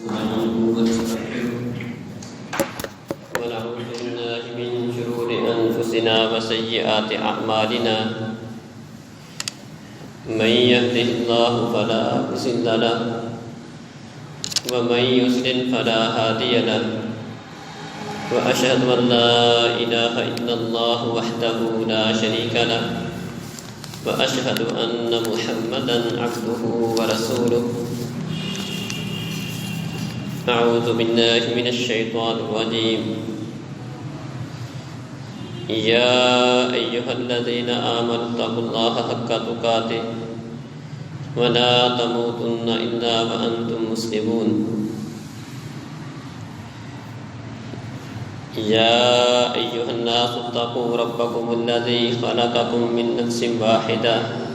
ونعوذ بالله من شرور أنفسنا وسيئات أعمالنا من يهده الله فلا مضل له ومن يضلل فلا هادي له وأشهد أن لا إله إلا الله وحده لا شريك له وأشهد أن محمدا عبده ورسوله. أعوذ بالله من الشيطان الرجيم. يا أيها الذين آمنوا اتقوا الله حق تقاته ولا تموتن إلا وأنتم مسلمون. يا أيها الناس اتقوا ربكم الذي خلقكم من نفس واحدة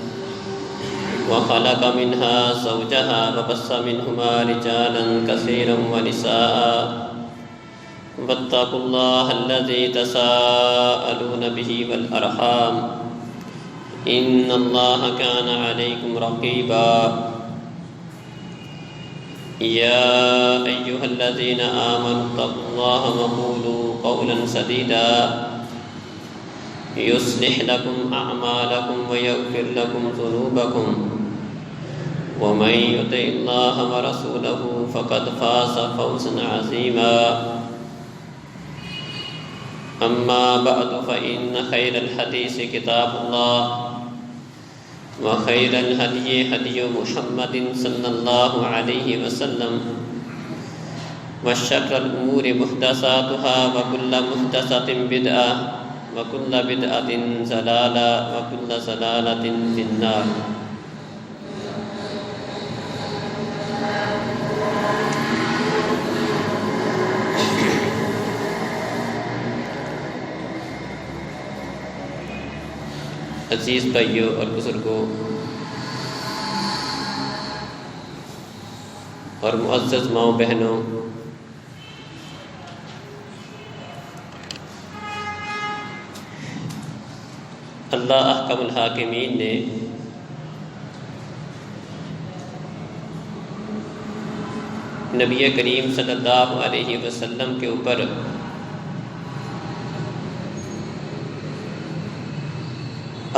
وخلق منها زوجها وبث منهما رجالا كثيرا ونساء واتقوا الله الذي تساءلون به والأرحام إن الله كان عليكم رقيبا. يا أيها الذين آمنوا اتقوا الله وقولوا قولا سديدا يصلح لكم أعمالكم ويغفر لكم ذنوبكم ومن يطع الله ورسوله فقد فاز فوزا عظيما. أما بعد فإن خير الحديث كتاب الله وخير الهدي هدي محمد صلى الله عليه وسلم وشر الأمور محدثاتها وكل محدثة بدعة وكل بدعة ضلالة وكل ضلالة في النار. عزیز بھائیوں اور بزرگوں اور معزز ماؤں بہنوں، اللہ احکم الحاکمین نے نبی کریم صلی اللہ علیہ وسلم کے اوپر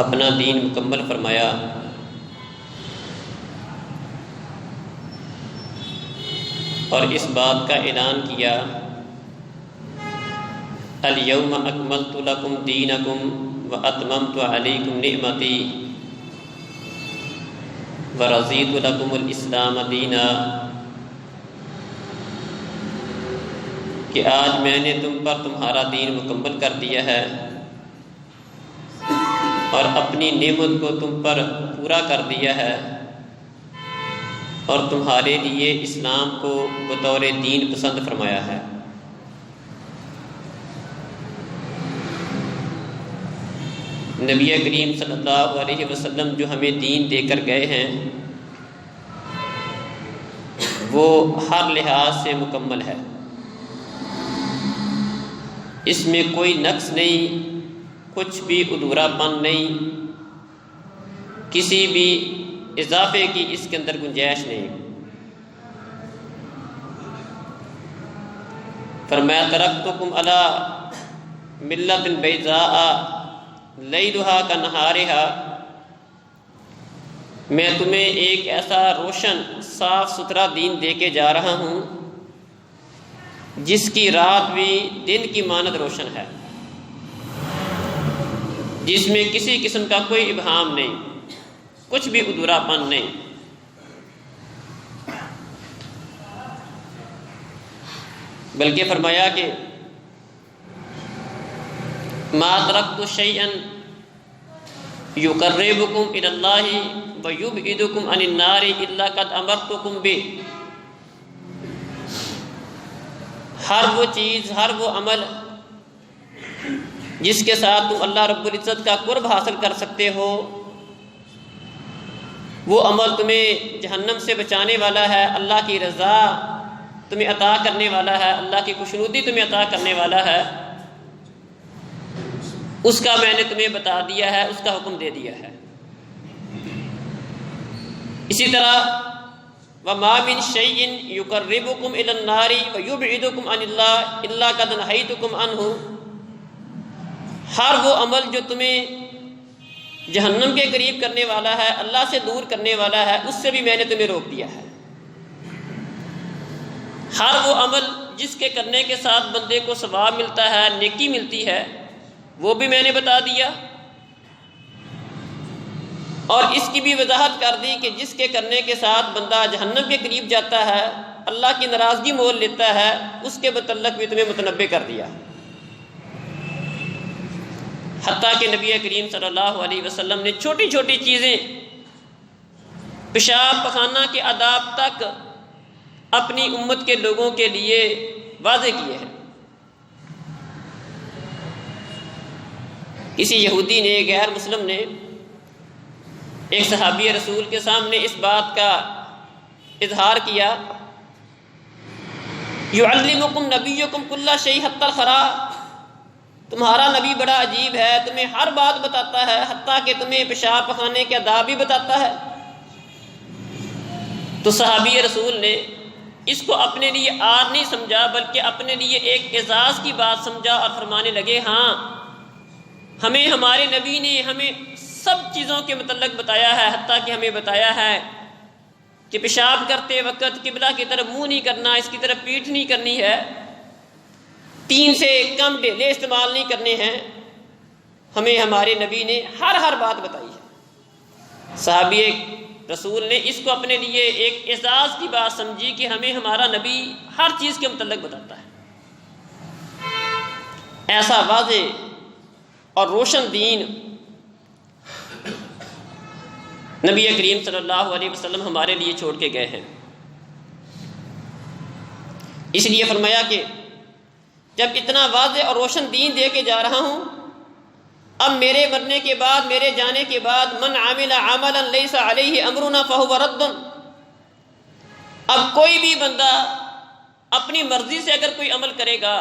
اپنا دین مکمل فرمایا اور اس بات کا اعلان کیا الیوم اکملت لکم دینکم واتممت علیکم نعمتی ورضیت لکم الاسلام دینا، کہ آج میں نے تم پر تمہارا دین مکمل کر دیا ہے اور اپنی نعمت کو تم پر پورا کر دیا ہے اور تمہارے لیے اسلام کو بطور دین پسند فرمایا ہے۔ نبی کریم صلی اللہ علیہ وسلم جو ہمیں دین دے کر گئے ہیں وہ ہر لحاظ سے مکمل ہے، اس میں کوئی نقص نہیں، کچھ بھی ادھورا پن نہیں، کسی بھی اضافے کی اس کے اندر گنجائش نہیں۔ فرمایا ترکتکم علی ملۃ بیضاء لیلھا کنہارھا، میں تمہیں ایک ایسا روشن صاف ستھرا دین دے کے جا رہا ہوں جس کی رات بھی دن کی مانند روشن ہے، جس میں کسی قسم کا کوئی ابہام نہیں، کچھ بھی ادھورا پن نہیں۔ بلکہ فرمایا کہ ما ترکت شیئا یقربکم الی اللہ ویبعدکم عن النار الا قد امرتکم بہ، ہر وہ چیز، ہر وہ عمل جس کے ساتھ تم اللہ رب العزت کا قرب حاصل کر سکتے ہو، وہ عمل تمہیں جہنم سے بچانے والا ہے، اللہ کی رضا تمہیں عطا کرنے والا ہے، اللہ کی خوشنودی تمہیں عطا کرنے والا ہے، اس کا میں نے تمہیں بتا دیا ہے، اس کا حکم دے دیا ہے۔ اسی طرح وَمَا مِن شَيْءٍ يُقَرِّبُكُمْ إِلَى النَّارِ وَيُبْعِدُكُمْ عَنِ اللَّهِ إِلَّا قَدْ نَهَيْتُكُمْ عَنْهُ، ہر وہ عمل جو تمہیں جہنم کے قریب کرنے والا ہے، اللہ سے دور کرنے والا ہے، اس سے بھی میں نے تمہیں روک دیا ہے۔ ہر وہ عمل جس کے کرنے کے ساتھ بندے کو ثواب ملتا ہے، نیکی ملتی ہے، وہ بھی میں نے بتا دیا، اور اس کی بھی وضاحت کر دی کہ جس کے کرنے کے ساتھ بندہ جہنم کے قریب جاتا ہے، اللہ کی ناراضگی مول لیتا ہے، اس کے متعلق بھی تمہیں متنبع کر دیا۔ حتیٰ کہ نبی کریم صلی اللہ علیہ وسلم نے چھوٹی چھوٹی چیزیں، پیشاب پخانہ کے آداب تک اپنی امت کے لوگوں کے لیے واضح کیے ہیں۔ کسی یہودی نے، غیر مسلم نے، ایک صحابی رسول کے سامنے اس بات کا اظہار کیا، یعلمکم نبیکم کل شیء حتی الخراء، تمہارا نبی بڑا عجیب ہے، تمہیں ہر بات بتاتا ہے، حتیٰ کہ تمہیں پیشاب پخانے کے آداب بھی بتاتا ہے۔ تو صحابی رسول نے اس کو اپنے لیے آر نہیں سمجھا، بلکہ اپنے لیے ایک اعزاز کی بات سمجھا، اور فرمانے لگے ہاں، ہمیں ہمارے نبی نے ہمیں سب چیزوں کے متعلق بتایا ہے، حتیٰ کہ ہمیں بتایا ہے کہ پیشاب کرتے وقت قبلہ کی طرف منہ نہیں کرنا، اس کی طرف پیٹھ نہیں کرنی ہے، 3 سے کم ڈیلے استعمال نہیں کرنے ہیں، ہمیں ہمارے نبی نے ہر بات بتائی ہے۔ صحابی رسول نے اس کو اپنے لیے ایک اعزاز کی بات سمجھی کہ ہمیں ہمارا نبی ہر چیز کے متعلق بتاتا ہے۔ ایسا واضح اور روشن دین نبی کریم صلی اللہ علیہ وسلم ہمارے لیے چھوڑ کے گئے ہیں۔ اس لیے فرمایا کہ جب اتنا واضح اور روشن دین دے کے جا رہا ہوں، اب میرے مرنے کے بعد، میرے جانے کے بعد، من عمل عملا لیس علیہ امرنا فہو رد، اب کوئی بھی بندہ اپنی مرضی سے اگر کوئی عمل کرے گا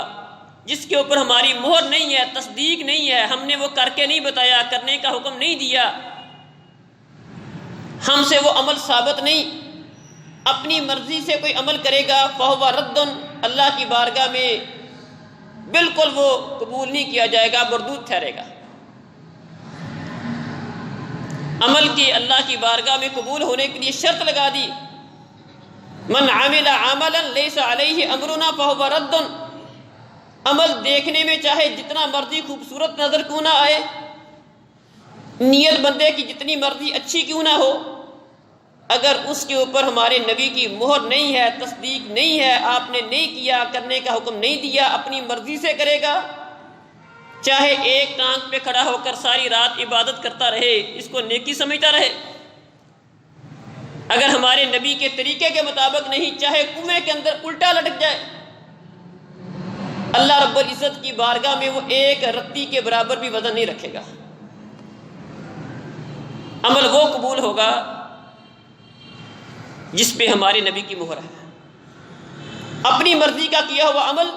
جس کے اوپر ہماری مہر نہیں ہے، تصدیق نہیں ہے، ہم نے وہ کر کے نہیں بتایا، کرنے کا حکم نہیں دیا، ہم سے وہ عمل ثابت نہیں، اپنی مرضی سے کوئی عمل کرے گا فہو رد، اللہ کی بارگاہ میں بالکل وہ قبول نہیں کیا جائے گا، مردود ٹھہرے گا۔ عمل کی اللہ کی بارگاہ میں قبول ہونے کے لیے شرط لگا دی، من عمل عملا لیس علیہ امرنا فہو رد، عمل دیکھنے میں چاہے جتنا مرضی خوبصورت نظر کیوں نہ آئے، نیت بندے کی جتنی مرضی اچھی کیوں نہ ہو، اگر اس کے اوپر ہمارے نبی کی مہر نہیں ہے، تصدیق نہیں ہے، آپ نے نہیں کیا، کرنے کا حکم نہیں دیا، اپنی مرضی سے کرے گا، چاہے ایک ٹانگ پہ کھڑا ہو کر ساری رات عبادت کرتا رہے، اس کو نیکی سمجھتا رہے، اگر ہمارے نبی کے طریقے کے مطابق نہیں، چاہے کنویں کے اندر الٹا لٹک جائے، اللہ رب العزت کی بارگاہ میں وہ ایک رتی کے برابر بھی وزن نہیں رکھے گا۔ عمل وہ قبول ہوگا جس پہ ہمارے نبی کی مہر ہے۔ اپنی مرضی کا کیا ہوا عمل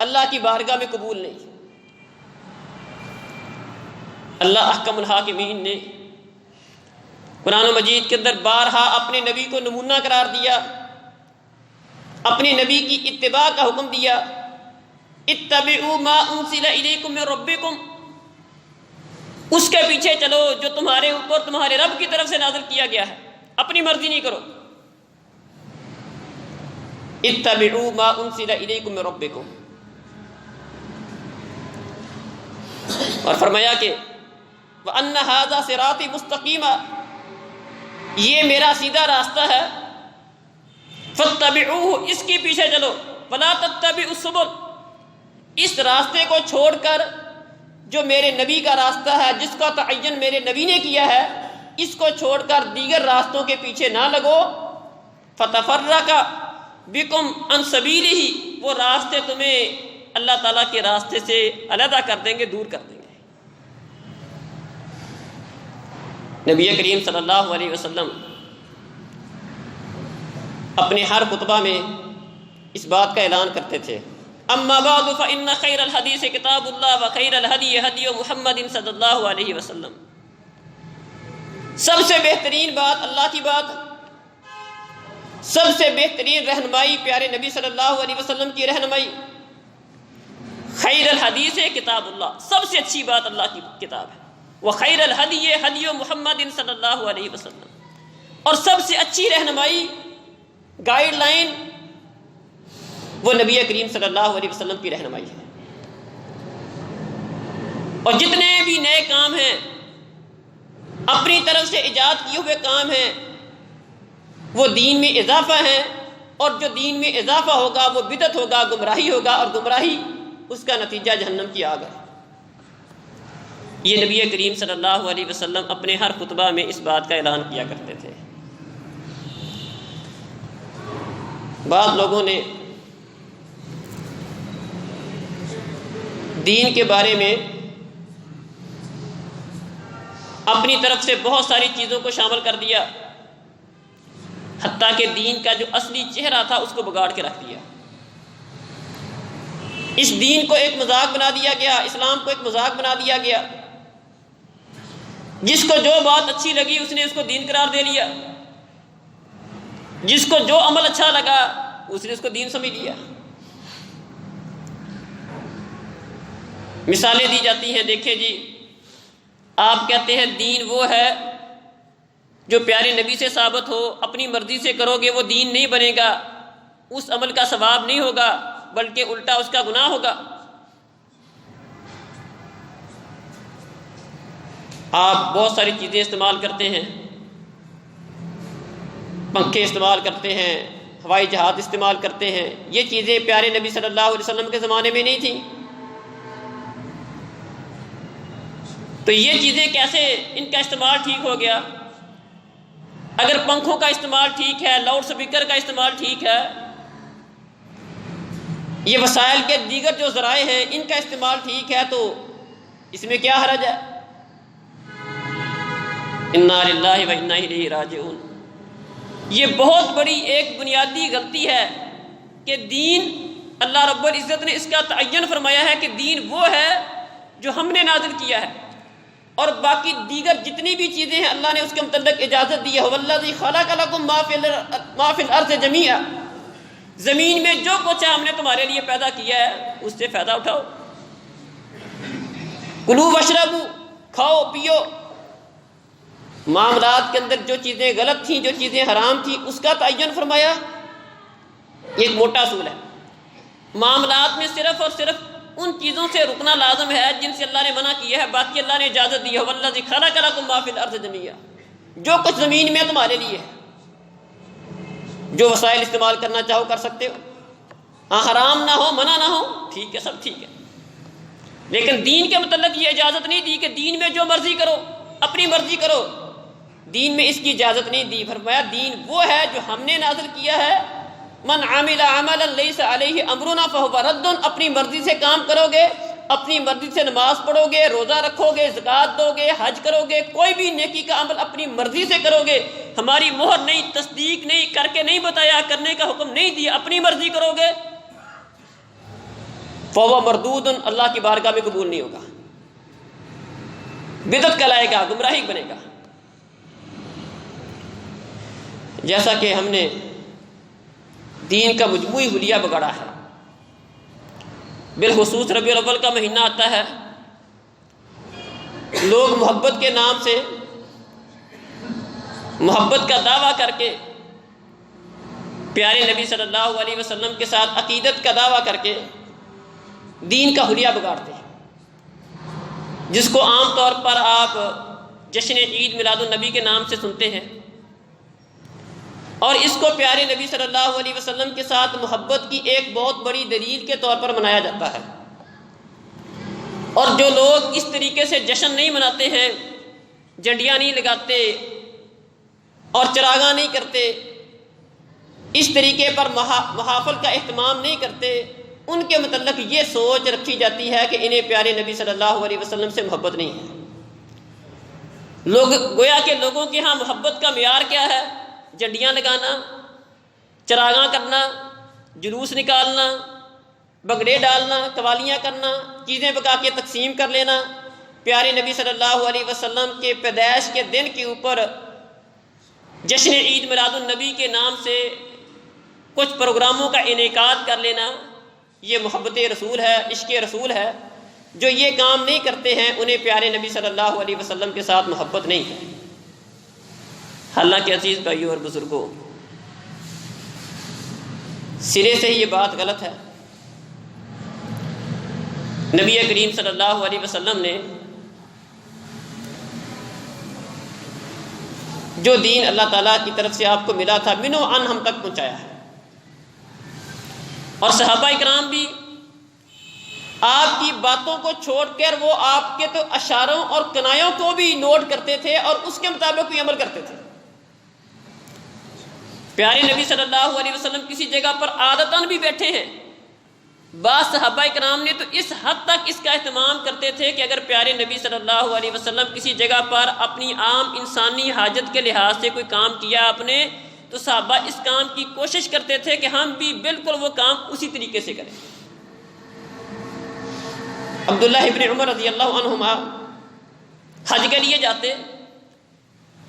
اللہ کی بارگاہ میں قبول نہیں۔ اللہ احکم الحاکمین نے قرآن مجید کے اندر بارہا اپنے نبی کو نمونہ قرار دیا، اپنے نبی کی اتباع کا حکم دیا، اتبعوا ما انزل الیکم من ربکم، اس کے پیچھے چلو جو تمہارے اوپر تمہارے رب کی طرف سے نازل کیا گیا ہے، اپنی مرضی نہیں کرو۔ اتبعوا ما انزل الیکم من ربکم، اور فرمایا کہ وَأَنَّ هَذَا صِرَاطِي مُسْتَقِيمًا، یہ میرا سیدھا راستہ ہے، فَاتَّبِعُوهُ، اس کے پیچھے چلو، وَلَا تَتَّبِعُوا السُّبُلَ، اس راستے کو چھوڑ کر جو میرے نبی کا راستہ ہے، جس کا تعین میرے نبی نے کیا ہے، اس کو چھوڑ کر دیگر راستوں کے پیچھے نہ لگو، فَتَفَرَّقَ بِكُمْ عَنْ سَبِيلِهِ، وہ راستے تمہیں اللہ تعالیٰ کے راستے سے علیحدہ کر دیں گے، دور کر دیں گے۔ نبی کریم صلی اللہ علیہ وسلم اپنے ہر خطبہ میں اس بات کا اعلان کرتے تھے، اما بعد فإن خیر الحدیث کتاب اللہ وخیر الہدی ہدی محمد صلی اللہ علیہ وسلم، سب سے بہترین بات اللہ کی بات، سب سے بہترین رہنمائی پیارے نبی صلی اللہ علیہ وسلم کی رہنمائی. خیر الحدیث کتاب اللہ، سب سے اچھی بات اللہ کی کتاب ہے. وخیر الہدی ہدی محمد صلی اللہ علیہ وسلم، اور سب سے اچھی رہنمائی گائیڈ لائن وہ نبی کریم صلی اللہ علیہ وسلم کی رہنمائی ہے. اور جتنے بھی نئے کام ہیں، اپنی طرف سے ایجاد کیے ہوئے کام ہیں، وہ دین میں اضافہ ہیں، اور جو دین میں اضافہ ہوگا وہ بدعت ہوگا، گمراہی ہوگا، اور گمراہی اس کا نتیجہ جہنم کی آگ ہے. یہ نبی کریم صلی اللہ علیہ وسلم اپنے ہر خطبہ میں اس بات کا اعلان کیا کرتے تھے. بعض لوگوں نے دین کے بارے میں اپنی طرف سے بہت ساری چیزوں کو شامل کر دیا، حتیٰ کہ دین کا جو اصلی چہرہ تھا اس کو بگاڑ کے رکھ دیا. اس دین کو ایک مذاق بنا دیا گیا، اسلام کو ایک مذاق بنا دیا گیا. جس کو جو بات اچھی لگی اس نے اس کو دین قرار دے لیا، جس کو جو عمل اچھا لگا اس نے اس کو دین سمجھ لیا. مثالیں دی جاتی ہیں، دیکھیں جی، آپ کہتے ہیں دین وہ ہے جو پیارے نبی سے ثابت ہو، اپنی مرضی سے کرو گے وہ دین نہیں بنے گا، اس عمل کا ثواب نہیں ہوگا بلکہ الٹا اس کا گناہ ہوگا. آپ بہت ساری چیزیں استعمال کرتے ہیں، پنکھے استعمال کرتے ہیں، ہوائی جہاز استعمال کرتے ہیں. یہ چیزیں پیارے نبی صلی اللہ علیہ وسلم کے زمانے میں نہیں تھیں. تو یہ چیزیں کیسے ان کا استعمال ٹھیک ہو گیا؟ اگر پنکھوں کا استعمال ٹھیک ہے، لاؤڈ سپیکر کا استعمال ٹھیک ہے، یہ وسائل کے دیگر جو ذرائع ہیں ان کا استعمال ٹھیک ہے، تو اس میں کیا حرج ہے؟ انا للہ و انا الیہ راجعون. یہ بہت بڑی ایک بنیادی غلطی ہے کہ دین، اللہ رب العزت نے اس کا تعین فرمایا ہے کہ دین وہ ہے جو ہم نے نازل کیا ہے، اور باقی دیگر جتنی بھی چیزیں ہیں اللہ نے اس کے متعلق اجازت دی ہے. والذی خلق لکم ما فی الارض جمیعا، زمین میں جو کچھ ہے ہم نے تمہارے لیے پیدا کیا ہے، اس سے فائدہ اٹھاؤ. کلوا واشربوا، کھاؤ پیو. معاملات کے اندر جو چیزیں غلط تھیں، جو چیزیں حرام تھیں، اس کا تعین فرمایا. ایک موٹا اصول ہے، معاملات میں صرف اور صرف ان چیزوں سے رکنا لازم ہے جن سے اللہ نے منع کیا ہے، باقی اللہ نے اجازت دی ہے. والذی خلق لکم ما فی الارض جمیعا، جو کچھ زمین میں تمہارے لیے ہے، جو وسائل استعمال کرنا چاہو کر سکتے ہو. ہاں، حرام نہ ہو، منع نہ ہو، ٹھیک ہے، سب ٹھیک ہے. لیکن دین کے متعلق یہ اجازت نہیں دی کہ دین میں جو مرضی کرو، اپنی مرضی کرو. دین میں اس کی اجازت نہیں دی. فرمایا دین وہ ہے جو ہم نے نازل کیا ہے. من عمل عملا لیس علیہ امرنا فہو رد. اپنی مرضی سے کام کرو گے، اپنی مرضی سے نماز پڑھو گے، روزہ رکھو گے، زکوٰۃ دو گے، حج کرو گے، کوئی بھی نیکی کا عمل اپنی مرضی سے کرو گے، ہماری مہر نہیں، تصدیق نہیں، کر کے نہیں بتایا، کرنے کا حکم نہیں دیا، اپنی مرضی کرو گے، فہو مردود، اللہ کی بارگاہ میں قبول نہیں ہوگا، بدعت کہلائے گا، گمراہی بنے گا. جیسا کہ ہم نے دین کا مجموعی حلیہ بگاڑا ہے. بالخصوص ربیع الاول کا مہینہ آتا ہے، لوگ محبت کے نام سے، محبت کا دعویٰ کر کے، پیارے نبی صلی اللہ علیہ وسلم کے ساتھ عقیدت کا دعویٰ کر کے دین کا حلیہ بگاڑتے ہیں، جس کو عام طور پر آپ جشن عید میلاد النبی کے نام سے سنتے ہیں، اور اس کو پیارے نبی صلی اللہ علیہ وسلم کے ساتھ محبت کی ایک بہت بڑی دلیل کے طور پر منایا جاتا ہے. اور جو لوگ اس طریقے سے جشن نہیں مناتے ہیں، جھنڈیاں نہیں لگاتے اور چراغاں نہیں کرتے، اس طریقے پر محافل کا اہتمام نہیں کرتے، ان کے متعلق یہ سوچ رکھی جاتی ہے کہ انہیں پیارے نبی صلی اللہ علیہ وسلم سے محبت نہیں ہے. لوگ گویا کہ لوگوں کے ہاں محبت کا معیار کیا ہے؟ جھنڈیاں لگانا، چراغاں کرنا، جلوس نکالنا، بگڑے ڈالنا، قوالیاں کرنا، چیزیں پکا کے تقسیم کر لینا، پیارے نبی صلی اللہ علیہ وسلم کے پیدائش کے دن کے اوپر جشن عید میلاد النبی کے نام سے کچھ پروگراموں کا انعقاد کر لینا یہ محبت رسول ہے، عشق رسول ہے۔ جو یہ کام نہیں کرتے ہیں انہیں پیارے نبی صلی اللہ علیہ وسلم کے ساتھ محبت نہیں ہے۔ حالانکہ عزیز بھائیوں اور بزرگوں، سرے سے ہی یہ بات غلط ہے۔ نبی کریم صلی اللہ علیہ وسلم نے جو دین اللہ تعالیٰ کی طرف سے آپ کو ملا تھا منو ان ہم تک پہنچایا ہے، اور صحابہ اکرام بھی آپ کی باتوں کو چھوڑ کر وہ آپ کے تو اشاروں اور کنایوں کو بھی نوٹ کرتے تھے اور اس کے مطابق بھی عمل کرتے تھے۔ پیارے نبی صلی اللہ علیہ وسلم کسی جگہ پر عادتاً بھی بیٹھے ہیں، بعض صحابہ کرام نے تو اس حد تک اس کا اہتمام کرتے تھے کہ اگر پیارے نبی صلی اللہ علیہ وسلم کسی جگہ پر اپنی عام انسانی حاجت کے لحاظ سے کوئی کام کیا آپ نے، تو صحابہ اس کام کی کوشش کرتے تھے کہ ہم بھی بالکل وہ کام اسی طریقے سے کریں۔ عبداللہ ابن عمر رضی اللہ عنہما حج کے لیے جاتے،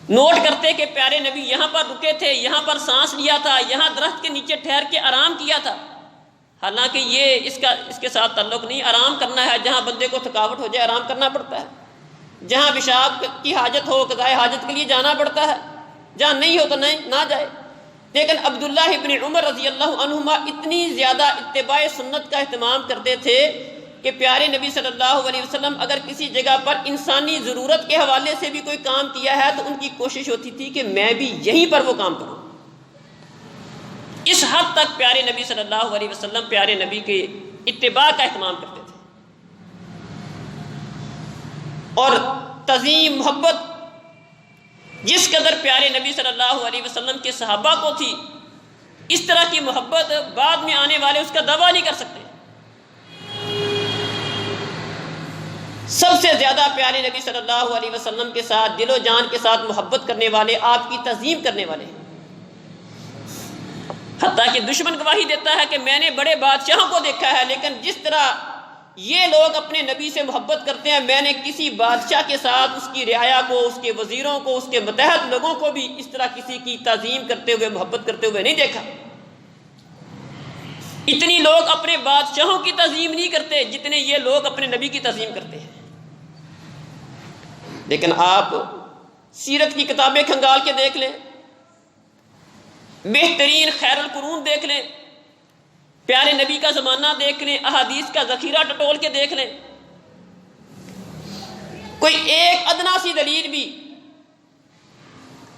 نوٹ کرتے کہ پیارے نبی یہاں پر رکے تھے، یہاں پر سانس لیا تھا، یہاں درخت کے نیچے ٹھہر کے آرام کیا تھا۔ حالانکہ یہ اس کے ساتھ تعلق نہیں، آرام کرنا ہے، جہاں بندے کو تھکاوٹ ہو جائے آرام کرنا پڑتا ہے، جہاں پیشاب کی حاجت ہو قضائے حاجت کے لیے جانا پڑتا ہے، جہاں نہیں ہو تو نہ جائے۔ لیکن عبداللہ ابن عمر رضی اللہ عنہما اتنی زیادہ اتباع سنت کا اہتمام کرتے تھے کہ پیارے نبی صلی اللہ علیہ وسلم اگر کسی جگہ پر انسانی ضرورت کے حوالے سے بھی کوئی کام کیا ہے تو ان کی کوشش ہوتی تھی کہ میں بھی یہیں پر وہ کام کروں۔ اس حد تک پیارے نبی صلی اللہ علیہ وسلم پیارے نبی کے اتباع کا اہتمام کرتے تھے، اور تعظیم محبت جس قدر پیارے نبی صلی اللہ علیہ وسلم کے صحابہ کو تھی، اس طرح کی محبت بعد میں آنے والے اس کا دعویٰ نہیں کر سکتے۔ سب سے زیادہ پیارے نبی صلی اللہ علیہ وسلم کے ساتھ دل و جان کے ساتھ محبت کرنے والے، آپ کی تعظیم کرنے والے ہیں۔ حتیٰ کہ دشمن گواہی دیتا ہے کہ میں نے بڑے بادشاہوں کو دیکھا ہے، لیکن جس طرح یہ لوگ اپنے نبی سے محبت کرتے ہیں، میں نے کسی بادشاہ کے ساتھ اس کی رعایا کو، اس کے وزیروں کو، اس کے متحد لوگوں کو بھی اس طرح کسی کی تعظیم کرتے ہوئے، محبت کرتے ہوئے نہیں دیکھا۔ اتنی لوگ اپنے بادشاہوں کی تعظیم نہیں کرتے جتنے یہ لوگ اپنے نبی کی تعظیم کرتے ہیں۔ لیکن آپ سیرت کی کتابیں کھنگال کے دیکھ لیں، بہترین خیر القرون دیکھ لیں، پیارے نبی کا زمانہ دیکھ لیں، احادیث کا ذخیرہ ٹٹول کے دیکھ لیں، کوئی ایک ادنا سی دلیل بھی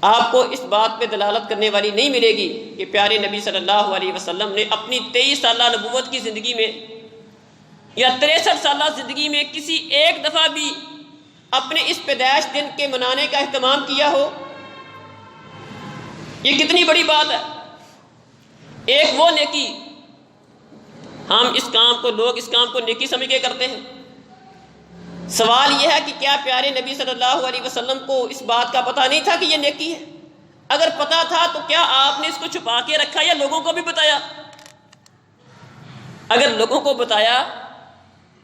آپ کو اس بات پہ دلالت کرنے والی نہیں ملے گی کہ پیارے نبی صلی اللہ علیہ وسلم نے اپنی 23 سالہ نبوت کی زندگی میں یا 63 سالہ زندگی میں کسی ایک دفعہ بھی اپنے اس پیدائش دن کے منانے کا اہتمام کیا ہو۔ یہ کتنی بڑی بات ہے۔ ایک وہ نیکی، ہم لوگ اس کام کو نیکی سمجھ کے کرتے ہیں۔ سوال یہ ہے کہ کیا پیارے نبی صلی اللہ علیہ وسلم کو اس بات کا پتہ نہیں تھا کہ یہ نیکی ہے؟ اگر پتہ تھا تو کیا آپ نے اس کو چھپا کے رکھا یا لوگوں کو بھی بتایا؟ اگر لوگوں کو بتایا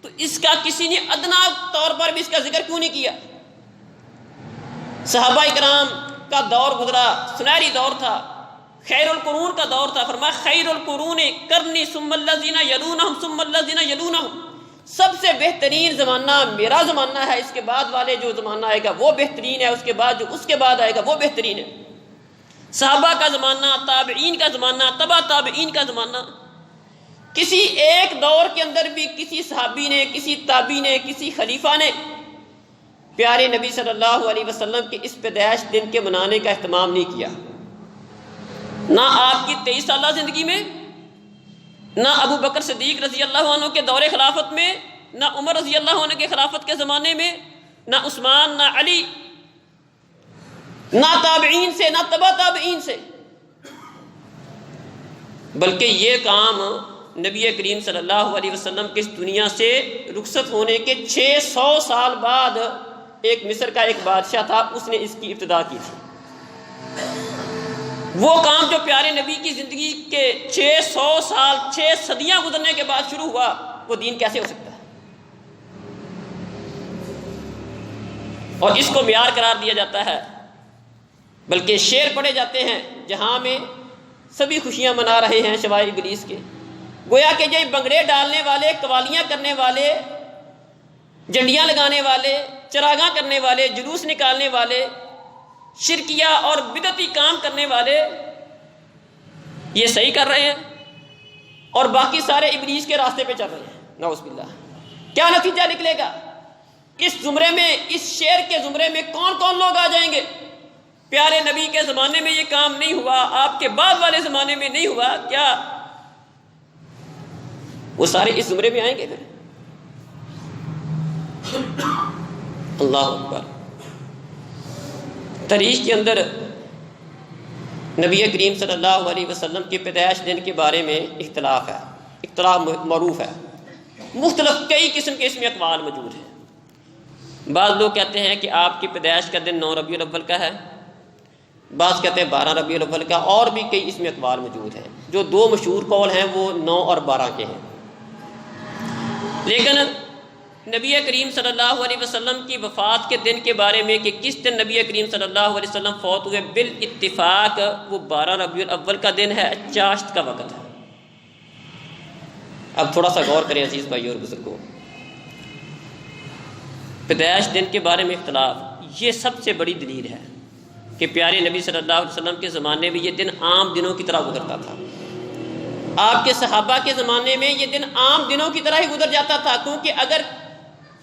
تو اس کا کسی نے ادنا طور پر بھی اس کا ذکر کیوں نہیں کیا؟ صحابہ اکرام کا دور گزرا، سنہری دور تھا، خیر القرون کا دور تھا۔ فرمایا خیر القرون قرنی ثم الذین یلونہم ثم الذین یلونہم، سب سے بہترین زمانہ میرا زمانہ ہے، اس کے بعد والے جو زمانہ آئے گا وہ بہترین ہے، اس کے بعد جو اس کے بعد آئے گا وہ بہترین ہے۔ صحابہ کا زمانہ، تابعین کا زمانہ، تبع تابعین کا زمانہ، کسی ایک دور کے اندر بھی کسی صحابی نے، کسی تابعی نے، کسی خلیفہ نے پیارے نبی صلی اللہ علیہ وسلم کے اس پیدائش دن کے منانے کا اہتمام نہیں کیا۔ نہ آپ کی 23 سالہ زندگی میں، نہ ابو بکر صدیق رضی اللہ عنہ کے دور خلافت میں، نہ عمر رضی اللہ عنہ کے خلافت کے زمانے میں، نہ عثمان، نہ علی، نہ تابعین سے، نہ تبع تابعین سے، بلکہ یہ کام نبی کریم صلی اللہ علیہ وسلم کے اس دنیا سے رخصت ہونے کے 600 سال بعد ایک مصر کا ایک بادشاہ تھا، اس نے اس کی ابتدا کی تھی۔ وہ کام جو پیارے نبی کی زندگی کے 600 سال، 6 صدیاں گزرنے کے بعد شروع ہوا، وہ دین کیسے ہو سکتا ہے؟ اور اس کو معیار قرار دیا جاتا ہے، بلکہ شعر پڑھے جاتے ہیں جہاں میں سبھی خوشیاں منا رہے ہیں سوائے ابلیس کے۔ گویا کہ یہ بنگڑے ڈالنے والے، قوالیاں کرنے والے، جھنڈیاں لگانے والے، چراغاں کرنے والے، جلوس نکالنے والے، شرکیہ اور بدعتی کام کرنے والے یہ صحیح کر رہے ہیں، اور باقی سارے ابلیس کے راستے پہ چل رہے ہیں، نعوذ باللہ۔ کیا نتیجہ نکلے گا؟ اس زمرے میں، اس شعر کے زمرے میں کون کون لوگ آ جائیں گے؟ پیارے نبی کے زمانے میں یہ کام نہیں ہوا، آپ کے بعد والے زمانے میں نہیں ہوا، کیا وہ سارے اس زمرے میں آئیں گے پھر؟ اللہ اکبر۔ تاریخ کے اندر نبی کریم صلی اللہ علیہ وسلم کے پیدائش دن کے بارے میں اختلاف ہے، اختلاف معروف ہے، مختلف کئی قسم کے اس میں اقوال موجود ہیں۔ بعض لوگ کہتے ہیں کہ آپ کی پیدائش کا دن 9 ربیع الاول کا ہے، بعض کہتے ہیں 12 ربیع الاول کا، اور بھی کئی اس میں اقوال موجود ہیں۔ جو دو مشہور قول ہیں وہ 9 اور 12 کے ہیں۔ لیکن نبی کریم صلی اللہ علیہ وسلم کی وفات کے دن کے بارے میں کہ کس دن نبی کریم صلی اللہ علیہ وسلم فوت ہوئے، بالاتفاق وہ 12 ربیع الاول کا دن ہے، چاشت کا وقت ہے۔ اب تھوڑا سا غور کریں عزیز بھائی اور بزرگوں، پیدائش دن کے بارے میں اختلاف، یہ سب سے بڑی دلیل ہے کہ پیارے نبی صلی اللہ علیہ وسلم کے زمانے میں یہ دن عام دنوں کی طرح گزرتا تھا۔ آپ کے صحابہ کے زمانے میں یہ دن عام دنوں کی طرح ہی گزر جاتا تھا، کیونکہ اگر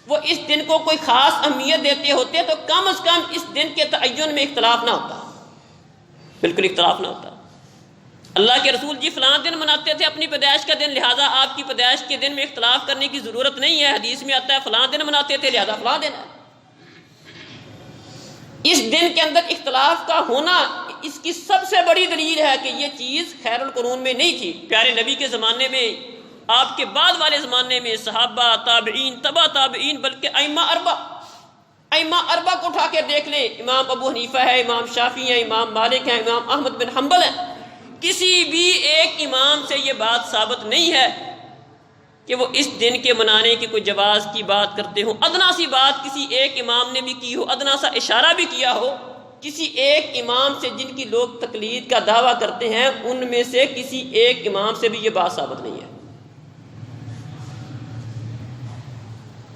وہ اس دن کو کوئی خاص اہمیت دیتے ہوتے تو کم از کم اس دن کے تعین میں اختلاف نہ ہوتا، بالکل اختلاف نہ ہوتا۔ اللہ کے رسول جی فلاں دن مناتے تھے اپنی پیدائش کا دن، لہٰذا آپ کی پیدائش کے دن میں اختلاف کرنے کی ضرورت نہیں ہے، حدیث میں آتا ہے فلاں دن مناتے تھے لہٰذا فلاں دن ہے۔ اس دن کے اندر اختلاف کا ہونا اس کی سب سے بڑی دلیل ہے کہ یہ چیز خیر القرون میں نہیں تھی۔ پیارے نبی کے زمانے میں، آپ کے بعد والے زمانے میں صحابہ، تابعین، تبع تابعین، بلکہ ائمہ اربع کو اٹھا کے دیکھ لیں، امام ابو حنیفہ ہے، امام شافعی ہیں، امام مالک ہیں، امام احمد بن حنبل ہیں، کسی بھی ایک امام سے یہ بات ثابت نہیں ہے کہ وہ اس دن کے منانے کی کوئی جواز کی بات کرتے ہوں۔ ادنا سی بات کسی ایک امام نے بھی کی ہو، ادنا سا اشارہ بھی کیا ہو، کسی ایک امام سے جن کی لوگ تقلید کا دعویٰ کرتے ہیں ان میں سے کسی ایک امام سے بھی یہ بات ثابت نہیں ہے۔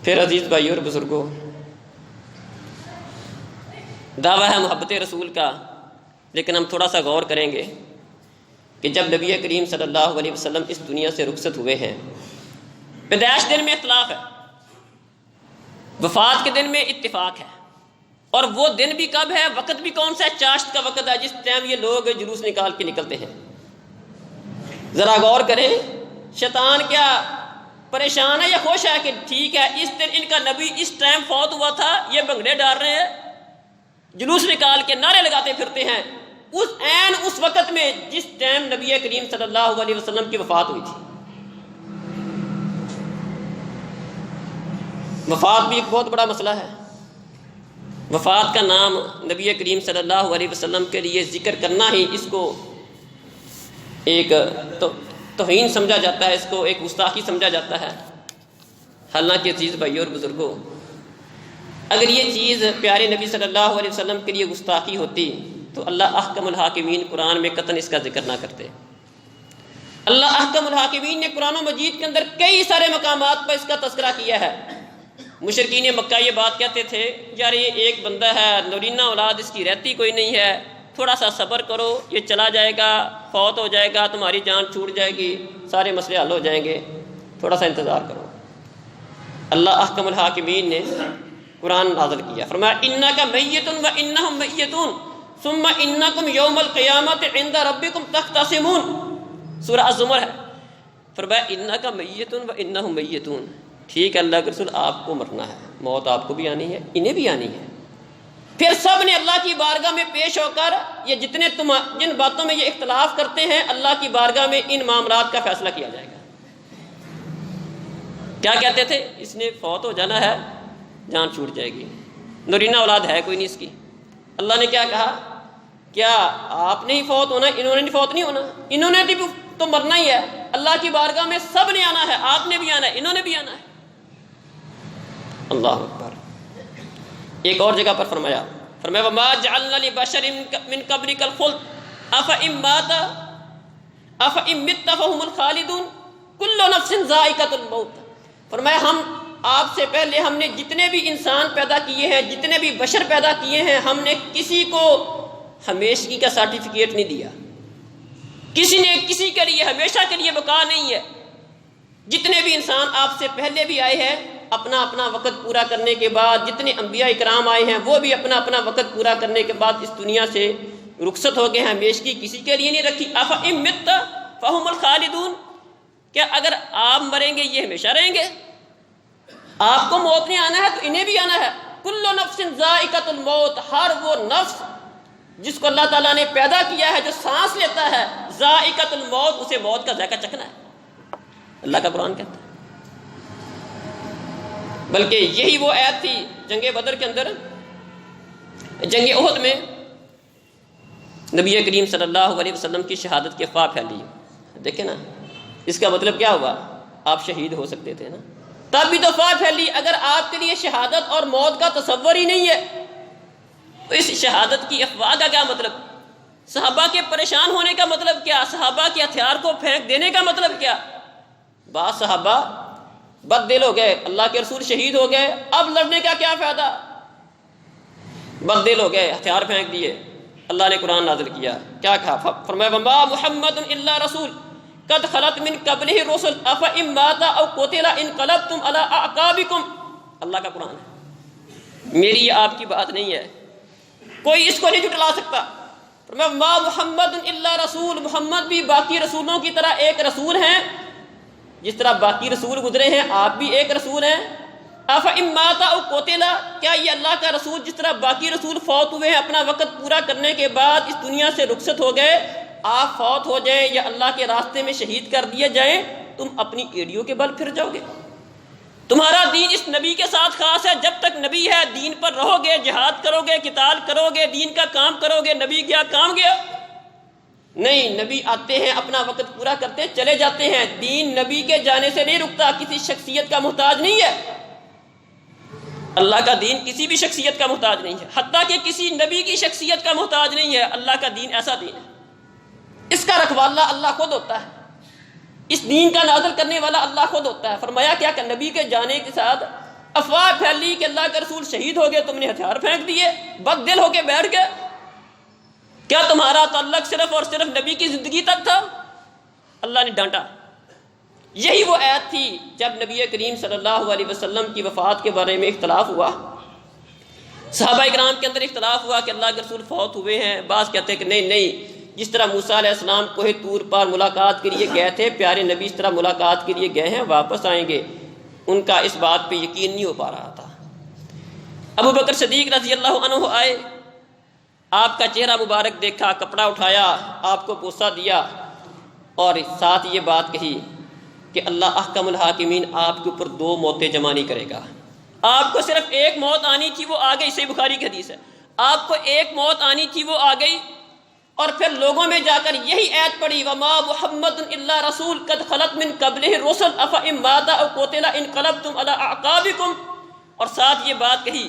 پھر عزیز بھائی اور بزرگوں، دعویٰ ہے محبت رسول کا، لیکن ہم تھوڑا سا غور کریں گے کہ جب نبی کریم صلی اللہ علیہ وسلم اس دنیا سے رخصت ہوئے ہیں، پیدائش دن میں اختلاف ہے، وفات کے دن میں اتفاق ہے، اور وہ دن بھی کب ہے، وقت بھی کون سا ہے؟ چاشت کا وقت ہے، جس ٹائم یہ لوگ جلوس نکال کے نکلتے ہیں۔ ذرا غور کریں، شیطان کیا پریشان ہے یا خوش ہے کہ ٹھیک ہے اس دن ان کا نبی اس ٹائم فوت ہوا تھا، یہ بھنگڑے ڈال رہے ہیں، جلوس نکال کے نعرے لگاتے پھرتے ہیں اس وقت میں جس ٹائم نبی کریم صلی اللہ علیہ وسلم کی وفات ہوئی تھی۔ وفات بھی ایک بہت بڑا مسئلہ ہے۔ وفات کا نام نبی کریم صلی اللہ علیہ وسلم کے لیے ذکر کرنا ہی اس کو ایک توہین سمجھا جاتا ہے، اس کو ایک گستاخی سمجھا جاتا ہے۔ حالانکہ عزیز بھائیوں اور بزرگوں، اگر یہ چیز پیارے نبی صلی اللہ علیہ وسلم کے لیے گستاخی ہوتی تو اللہ احکم الحاکمین قرآن میں قطعاً اس کا ذکر نہ کرتے۔ اللہ احکم الحاکمین نے قرآن و مجید کے اندر کئی سارے مقامات پر اس کا تذکرہ کیا ہے۔ مشرکین مکہ یہ بات کہتے تھے، یار یہ ایک بندہ ہے، نورینہ اولاد اس کی رہتی کوئی نہیں ہے، تھوڑا سا صبر کرو، یہ چلا جائے گا، فوت ہو جائے گا، تمہاری جان چھوٹ جائے گی، سارے مسئلے حل ہو جائیں گے، تھوڑا سا انتظار کرو۔ اللہ احکم الحاکمین نے قرآن نازل کیا، فرمایا انک میت و انہم میتون ثم انکم یوم القیامت عند ربکم تختصمون، سورہ الزمر ہے۔ فرمایا انک میت و انہم میتون، ٹھیک ہے اللہ کے رسول آپ کو مرنا ہے، موت آپ کو بھی آنی ہے، انہیں بھی آنی ہے۔ پھر سب نے اللہ کی بارگاہ میں پیش ہو کر یہ جتنے جن باتوں میں یہ اختلاف کرتے ہیں، اللہ کی بارگاہ میں ان معاملات کا فیصلہ کیا جائے گا۔ کیا کہتے تھے؟ اس نے فوت ہو جانا ہے، جان چھوٹ جائے گی، نورینہ اولاد ہے کوئی نہیں اس کی۔ اللہ نے کیا کہا؟ کیا آپ نے ہی فوت ہونا، انہوں نے فوت نہیں ہونا، انہوں نے بھی تو مرنا ہی ہے۔ اللہ کی بارگاہ میں سب نے آنا ہے، آپ نے بھی آنا ہے، انہوں نے بھی آنا ہے۔ اللہ اکبر۔ ایک اور جگہ پر فرمایا وَمَا جَعَلْنَا لِبَشَرٍ مِّن قَبْلِكَ الْخُلْدَ أَفَإِن مَّاتَ افإن مت فهم الخالدون کل نفس ذائقۃ الموت. فرمایا ہم آپ سے پہلے ہم نے جتنے بھی انسان پیدا کیے ہیں، جتنے بھی بشر پیدا کیے ہیں، ہم نے کسی کو ہمیشگی کا سرٹیفکیٹ نہیں دیا. کسی نے کسی کے لیے ہمیشہ کے لیے بقا نہیں ہے. جتنے بھی انسان آپ سے پہلے بھی آئے ہیں، اپنا اپنا وقت پورا کرنے کے بعد، جتنے انبیاء اکرام آئے ہیں وہ بھی اپنا اپنا وقت پورا کرنے کے بعد اس دنیا سے رخصت ہو گئے ہیں. ہمیشگی کسی کے لیے نہیں رکھی. افإن مت فهم الخالدون، کیا اگر آپ مریں گے یہ ہمیشہ رہیں گے؟ آپ کو موت نہیں آنا ہے تو انہیں بھی آنا ہے. کل نفس ذائقۃ الموت، ہر وہ نفس جس کو اللہ تعالیٰ نے پیدا کیا ہے، جو سانس لیتا ہے، ذائقۃ الموت، اسے موت کا ذائقہ چکھنا ہے. اللہ کا قرآن کہتا ہے. بلکہ یہی وہ آیت تھی جنگ بدر کے اندر، جنگ احد میں نبی کریم صلی اللہ علیہ وسلم کی شہادت کی افواہ پھیلی. دیکھیں نا، اس کا مطلب کیا ہوا؟ آپ شہید ہو سکتے تھے نا، تب بھی تو افواہ پھیلی. اگر آپ کے لیے شہادت اور موت کا تصور ہی نہیں ہے تو اس شہادت کی افواہ کا کیا مطلب؟ صحابہ کے پریشان ہونے کا مطلب کیا؟ صحابہ کے ہتھیار کو پھینک دینے کا مطلب کیا؟ بعض صحابہ بد دل ہو گئے، اللہ کے رسول شہید ہو گئے، اب لڑنے کا کیا فائدہ؟ بد دل ہو گئے، ہتھیار پھینک دیے. اللہ نے قرآن نازل کیا، کیا کہا؟ فرمایا وما محمد الا رسول قد خلت من قبلہ الرسل افإن مات او قتل انقلبتم علی اعقابکم. اللہ کا قرآن ہے، میری یہ آپ کی بات نہیں ہے، کوئی اس کو نہیں جھٹلا سکتا. فرمایا وما محمد الا رسول، محمد بھی باقی رسولوں کی طرح ایک رسول ہیں، جس طرح باقی رسول گزرے ہیں آپ بھی ایک رسول ہیں. افإن مات او قتل، کیا یہ اللہ کا رسول جس طرح باقی رسول فوت ہوئے ہیں، اپنا وقت پورا کرنے کے بعد اس دنیا سے رخصت ہو گئے، آپ فوت ہو جائیں یا اللہ کے راستے میں شہید کر دیے جائیں، تم اپنی ایڑیوں کے بل پھر جاؤ گے؟ تمہارا دین اس نبی کے ساتھ خاص ہے. جب تک نبی ہے دین پر رہو گے، جہاد کرو گے، قتال کرو گے، دین کا کام کرو گے. نبی گیا کام گیا نہیں، نبی آتے ہیں، اپنا وقت پورا کرتے ہیں، چلے جاتے ہیں. دین نبی کے جانے سے نہیں رکتا، کسی شخصیت کا محتاج نہیں ہے. اللہ کا دین کسی بھی شخصیت کا محتاج نہیں ہے، حتیٰ کہ کسی نبی کی شخصیت کا محتاج نہیں ہے. اللہ کا دین ایسا دین ہے، اس کا رکھوالا اللہ خود ہوتا ہے، اس دین کا نازل کرنے والا اللہ خود ہوتا ہے. فرمایا کیا کہ نبی کے جانے کے ساتھ افواہ پھیلی کہ اللہ کے رسول شہید ہو گئے، تم نے ہتھیار پھینک دیے، بد دل ہو کے بیٹھ گئے. کیا تمہارا تعلق صرف اور صرف نبی کی زندگی تک تھا؟ اللہ نے ڈانٹا. یہی وہ آیت تھی جب نبی کریم صلی اللہ علیہ وسلم کی وفات کے بارے میں اختلاف ہوا، صحابہ اکرام کے اندر اختلاف ہوا کہ اللہ کے رسول فوت ہوئے ہیں. بعض کہتے ہیں کہ نہیں، جس طرح موسیٰ علیہ السلام کوہ طور پر ملاقات کے لیے گئے تھے، پیارے نبی اس طرح ملاقات کے لیے گئے ہیں، واپس آئیں گے. ان کا اس بات پہ یقین نہیں ہو پا رہا تھا. ابو بکر صدیق رضی اللہ عنہ آئے، آپ کا چہرہ مبارک دیکھا، کپڑا اٹھایا، آپ کو بوسہ دیا اور ساتھ یہ بات کہی کہ اللہ احکم الحاکمین آپ کے اوپر 2 موتیں جمع نہیں کرے گا. آپ کو صرف ایک موت آنی تھی، وہ آ گئی. صحیح بخاری کی حدیث ہے، آپ کو ایک موت آنی تھی، وہ آ گئی. اور پھر لوگوں میں جا کر یہی آیت پڑھی وما محمد الا رسول قد خلت من قبلہ الرسل افإن مات او قتل انقلبتم علی اعقابکم. اور ساتھ یہ بات کہی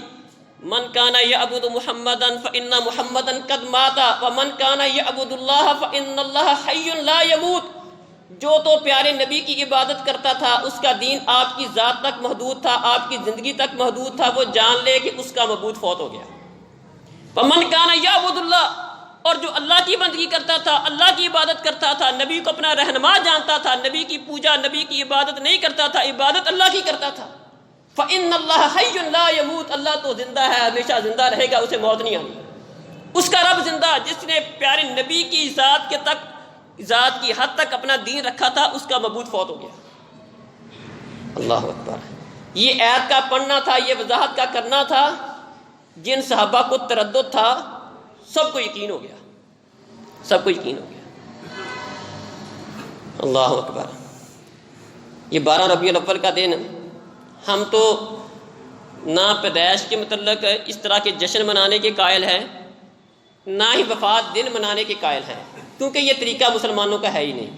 من کان یعبد محمدا فإن محمدا قد مات ومن کان یعبد اللہ فإن اللہ حی لا یموت. جو تو پیارے نبی کی عبادت کرتا تھا اس کا دین آپ کی ذات تک محدود تھا، آپ کی زندگی تک محدود تھا، وہ جان لے کہ اس کا معبود فوت ہو گیا. ومن کان یعبد اللہ، اور جو اللہ کی بندگی کرتا تھا، اللہ کی عبادت کرتا تھا، نبی کو اپنا رہنما جانتا تھا، نبی کی پوجا، نبی کی عبادت نہیں کرتا تھا، عبادت اللہ کی کرتا تھا. فإن اللہ حی لا یموت، اللہ تو زندہ ہے، ہمیشہ زندہ رہے گا، اسے موت نہیں آنی. اس کا رب زندہ، جس نے پیارے نبی کی ذات کی حد تک اپنا دین رکھا تھا، اس کا معبود فوت ہو گیا. اللہ اکبر. یہ آیت کا پڑھنا تھا، یہ وضاحت کا کرنا تھا. جن صحابہ کو تردد تھا سب کو یقین ہو گیا، سب کو یقین ہو گیا. اللہ اکبر. یہ 12 ربیع الاول کا دن، ہم تو نہ پیدائش کے متعلق اس طرح کے جشن منانے کے قائل ہیں، نہ ہی وفات دن منانے کے قائل ہیں، کیونکہ یہ طریقہ مسلمانوں کا ہے ہی نہیں.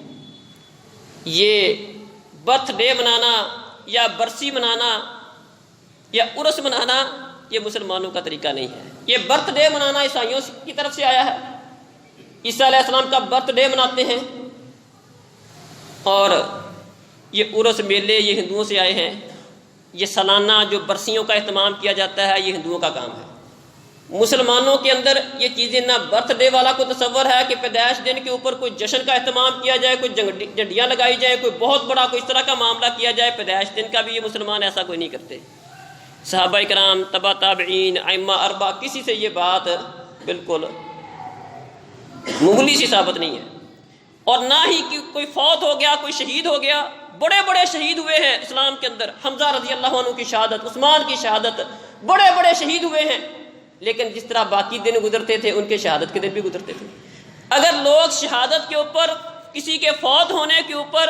یہ برتھ ڈے منانا یا برسی منانا یا عرس منانا یہ مسلمانوں کا طریقہ نہیں ہے. یہ برتھ ڈے منانا عیسائیوں کی طرف سے آیا ہے. عیسیٰ علیہ السلام کا برتھ ڈے مناتے ہیں، اور یہ عرس میلے یہ ہندوؤں سے آئے ہیں، یہ سالانہ جو برسیوں کا اہتمام کیا جاتا ہے یہ ہندوؤں کا کام ہے۔ مسلمانوں کے اندر یہ چیزیں نہ برتھ ڈے والا کوئی تصور ہے کہ پیدائش دن کے اوپر کوئی جشن کا اہتمام کیا جائے، کوئی جھنڈیاں لگائی جائیں، کوئی بہت بڑا کوئی اس طرح کا معاملہ کیا جائے، پیدائش دن کا بھی یہ مسلمان ایسا کوئی نہیں کرتے۔ صحابہ کرام، تبع تابعین، ائمہ اربعہ، کسی سے یہ بات بالکل معمولی سی ثابت نہیں ہے۔ اور نہ ہی کوئی فوت ہو گیا، کوئی شہید ہو گیا۔ بڑے بڑے شہید ہوئے ہیں اسلام کے اندر، حمزہ رضی اللہ عنہ کی شہادت، عثمان کی شہادت، بڑے بڑے شہید ہوئے ہیں، لیکن جس طرح باقی دن گزرتے تھے ان کے شہادت کے دن بھی گزرتے تھے۔ اگر لوگ شہادت کے اوپر، کسی کے فوت ہونے کے اوپر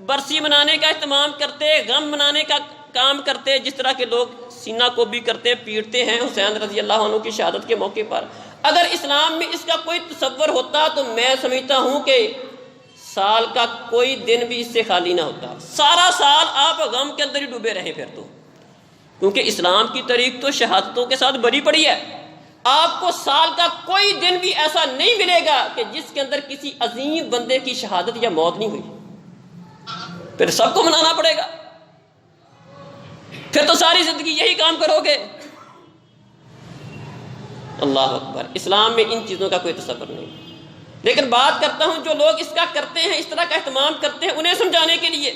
برسی منانے کا اہتمام کرتے، غم منانے کا کام کرتے، جس طرح کے لوگ سینہ کو بھی کرتے، پیٹتے ہیں حسین رضی اللہ عنہ کی شہادت کے موقع پر، اگر اسلام میں اس کا کوئی تصور ہوتا تو میں سمجھتا ہوں کہ سال کا کوئی دن بھی اس سے خالی نہ ہوتا۔ سارا سال آپ غم کے اندر ہی ڈوبے رہیں پھر تو، کیونکہ اسلام کی تاریخ تو شہادتوں کے ساتھ بھری پڑی ہے۔ آپ کو سال کا کوئی دن بھی ایسا نہیں ملے گا کہ جس کے اندر کسی عظیم بندے کی شہادت یا موت نہیں ہوئی، پھر سب کو منانا پڑے گا، پھر تو ساری زندگی یہی کام کرو گے۔ اللہ اکبر، اسلام میں ان چیزوں کا کوئی تصور نہیں۔ لیکن بات کرتا ہوں جو لوگ اس کا کرتے ہیں، اس طرح کا اہتمام کرتے ہیں، انہیں سمجھانے کے لیے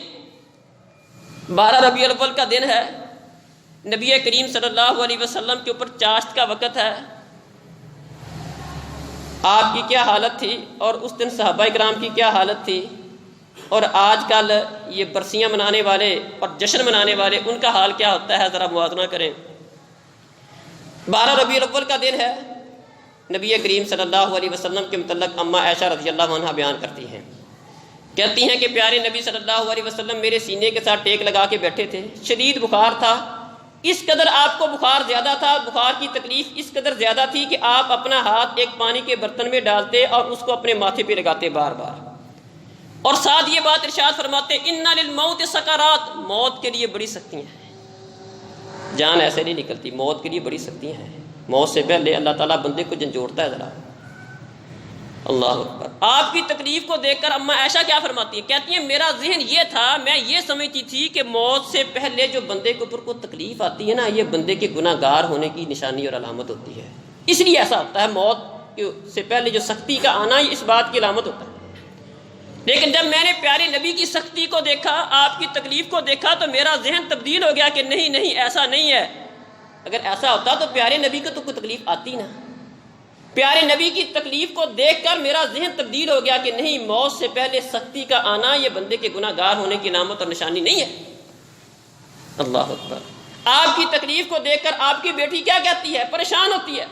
12 ربیع الاول کا دن ہے، نبی کریم صلی اللہ علیہ وسلم کے اوپر چاشت کا وقت ہے۔ آپ کی کیا حالت تھی اور اس دن صحابہ کرام کی کیا حالت تھی، اور آج کل یہ برسیاں منانے والے اور جشن منانے والے ان کا حال کیا ہوتا ہے، ذرا موازنہ کریں۔ 12 ربیع الاول کا دن ہے، نبی کریم صلی اللہ علیہ وسلم کے متعلق اماں عائشہ رضی اللہ عنہا بیان کرتی ہیں، کہتی ہیں کہ پیارے نبی صلی اللہ علیہ وسلم میرے سینے کے ساتھ ٹیک لگا کے بیٹھے تھے، شدید بخار تھا، اس قدر آپ کو بخار زیادہ تھا، بخار کی تکلیف اس قدر زیادہ تھی کہ آپ اپنا ہاتھ ایک پانی کے برتن میں ڈالتے اور اس کو اپنے ماتھے پہ لگاتے بار بار، اور ساتھ یہ بات ارشاد فرماتے ان للموت سکرات، موت کے لیے بڑی سختیاں ہیں، جان ایسے نہیں نکلتی، موت کے لیے بڑی سختیاں ہیں، موت سے پہلے اللہ تعالیٰ بندے کو جھنجھوڑتا ہے ذرا۔ اللہ اکبر، آپ کی تکلیف کو دیکھ کر اماں عائشہ کیا فرماتی ہیں، کہتی ہیں میرا ذہن یہ تھا، میں یہ سمجھتی تھی کہ موت سے پہلے جو بندے کے اوپر کوئی تکلیف آتی ہے نا، یہ بندے کے گناہ گار ہونے کی نشانی اور علامت ہوتی ہے، اس لیے ایسا ہوتا ہے، موت سے پہلے جو سختی کا آنا یہ اس بات کی علامت ہوتا ہے۔ لیکن جب میں نے پیارے نبی کی سختی کو دیکھا، آپ کی تکلیف کو دیکھا، تو میرا ذہن تبدیل ہو گیا کہ نہیں نہیں ایسا نہیں ہے، اگر ایسا ہوتا تو پیارے نبی کو تو کوئی تکلیف آتی نہ۔ پیارے نبی کی تکلیف کو دیکھ کر میرا ذہن تبدیل ہو گیا کہ نہیں، موت سے پہلے سختی کا آنا یہ بندے کے گناہ گار ہونے کی علامت اور نشانی نہیں ہے۔ اللہ اکبر، آپ کی تکلیف کو دیکھ کر آپ کی بیٹی کیا کہتی ہے، پریشان ہوتی ہے،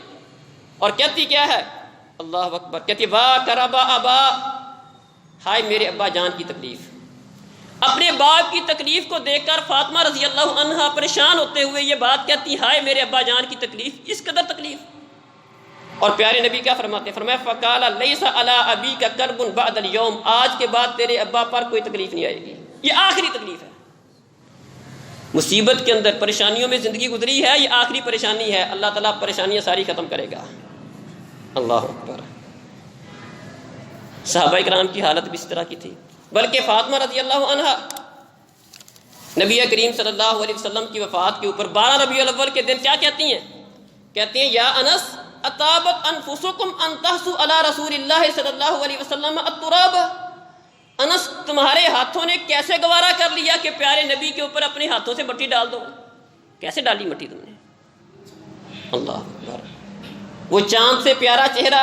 اور کہتی کیا ہے، اللہ اکبر، کہتی واہ کربا ابا، ہائے میرے ابا جان کی تکلیف۔ اپنے باپ کی تکلیف کو دیکھ کر فاطمہ رضی اللہ عنہا پریشان ہوتے ہوئے یہ بات کہتی، ہائے میرے ابا جان کی تکلیف، اس قدر تکلیف۔ اور پیارے نبی کیا فرماتے ہیں، فرمایا فقال لیس علی ابیک کرب بعد اليوم، آج کے بعد تیرے ابا پر کوئی تکلیف نہیں آئے گی، یہ آخری تکلیف ہے۔ مصیبت کے اندر پریشانیوں میں زندگی گزری ہے، یہ آخری پریشانی ہے، اللہ تعالیٰ پریشانیاں ساری ختم کرے گا۔ اللہ اکبر، صحابہ کرام کی حالت بھی اس طرح کی تھی، بلکہ فاطمہ رضی اللہ عنہا نبی کریم صلی اللہ علیہ وسلم کی وفات کے اوپر 12 ربیع الاول کے دن کیا کہتی ہیں، کہتی ہیں یا انس اطابت انفسکم ان تحسوا علی رسول اللہ صلی اللہ علیہ وسلم التراب، انس تمہارے ہاتھوں نے کیسے گوارا کر لیا کہ پیارے نبی کے اوپر اپنے ہاتھوں سے مٹی ڈال دو، کیسے ڈالی مٹی تم نے؟ اللہ اکبر، وہ چاند سے پیارا چہرہ،